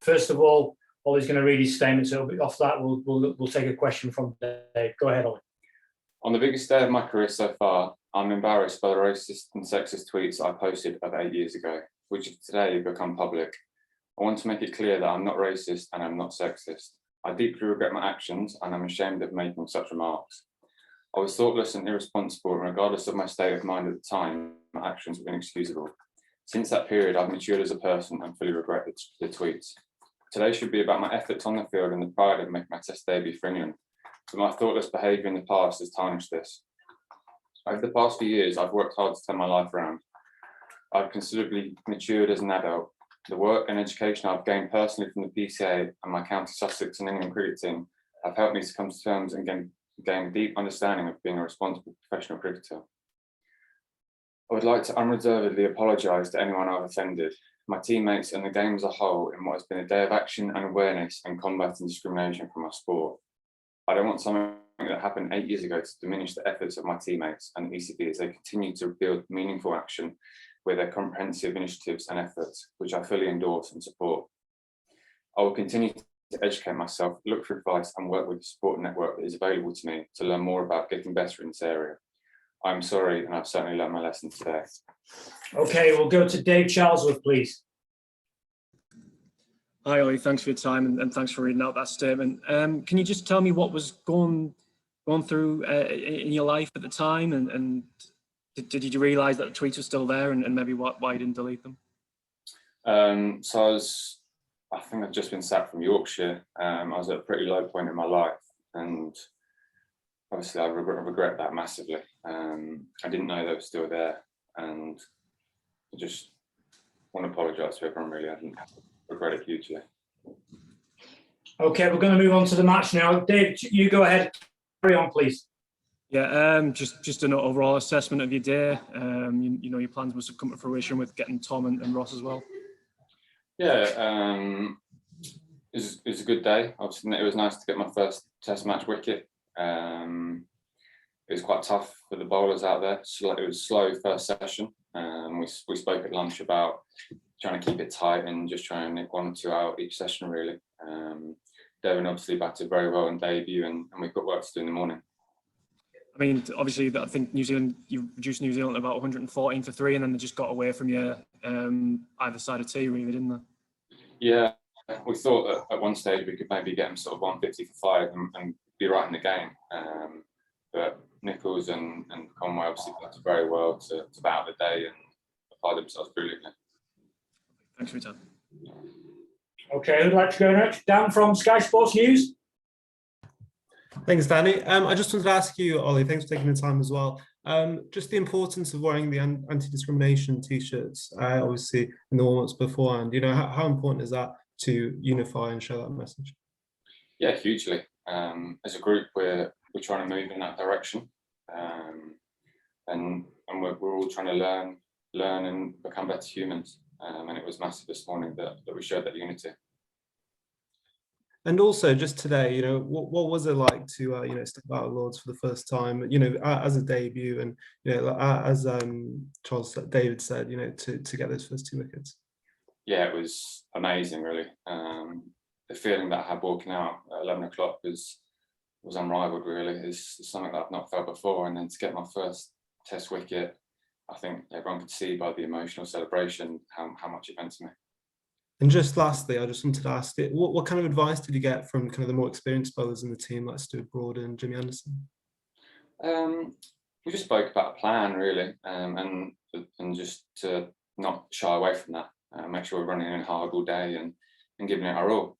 First of all, Ollie's going to read his statement, so off that we'll take a question from Dave. Go ahead, Ollie. On the biggest day of my career so far, I'm embarrassed by the racist and sexist tweets I posted over 8 years ago, which have today become public. I want to make it clear that I'm not racist and I'm not sexist. I deeply regret my actions and I'm ashamed of making such remarks. I was thoughtless and irresponsible, and regardless of my state of mind at the time, my actions were inexcusable. Since that period, I've matured as a person and fully regret the tweets. Today should be about my efforts on the field and the pride of making my test debut for England, but my thoughtless behaviour in the past has tarnished this. Over the past few years, I've worked hard to turn my life around. I've considerably matured as an adult. The work and education I've gained personally from the PCA and my county Sussex and England cricket team have helped me to come to terms and gain a deep understanding of being a responsible professional cricketer. I would like to unreservedly apologise to anyone I've offended, my teammates and the game as a whole, in what has been a day of action and awareness and combating discrimination from our sport. I don't want something that happened 8 years ago to diminish the efforts of my teammates and the ECB as they continue to build meaningful action with their comprehensive initiatives and efforts, which I fully endorse and support. I will continue to educate myself, look for advice and work with the support network that is available to me to learn more about getting better in this area. I'm sorry, and I've certainly learned my lesson today. Okay, we'll go to Dave Charlesworth, please. Hi, Ollie. Thanks for your time and thanks for reading out that statement. Can you just tell me what was going through in your life at the time, and did you realise that the tweets were still there, and maybe why you didn't delete them? So I think I've just been sacked from Yorkshire. I was at a pretty low point in my life, and obviously I regret that massively. I didn't know they were still there, and I just want to apologise to everyone, really. I didn't regret it hugely. Okay, we're going to move on to the match now. Dave, you go ahead. Carry on, please. Yeah, just an overall assessment of your day. You know, your plans must have come to fruition with getting Tom and Ross as well. Yeah, it was a good day. Obviously, it was nice to get my first Test match wicket. It was quite tough for the bowlers out there. It was a slow first session. We spoke at lunch about trying to keep it tight and just trying to nick 1 or 2 out each session, really. Devon obviously batted very well in debut, and we've got work to do in the morning. I mean, obviously, I think New Zealand, you reduced New Zealand about 114 for 3, and then they just got away from you either side of T, really, didn't they? Yeah, we thought that at one stage we could maybe get them sort of 150 for 5 and be right in the game. But Nichols and Conway obviously batted very well to bat out the day and applied themselves brilliantly. Thanks for your time. Okay, who'd like to go next? Dan from Sky Sports News. Thanks, Danny. I just wanted to ask you, Ollie, thanks for taking the time as well. Just the importance of wearing the anti-discrimination t-shirts, obviously in the warm-ups beforehand. You know, how important is that to unify and share that message? Yeah, hugely. As a group, we're trying to move in that direction, and we're all trying to learn and become better humans. And it was massive this morning that we showed that unity. And also, just today, you know, what was it like to, you know, step out of Lords for the first time, you know, as a debut, and, you know, as David said, you know, to get those first 2 wickets? Yeah, it was amazing, really. The feeling that I had walking out at 11 o'clock was unrivaled, really. It's something that I've not felt before, and then to get my first Test wicket, I think everyone could see by the emotional celebration how much it meant to me. And just lastly, I just wanted to ask, what kind of advice did you get from kind of the more experienced bowlers in the team, like Stuart Broad and Jimmy Anderson? We just spoke about a plan, really, and just to not shy away from that. Make sure we're running in hard all day and giving it our all.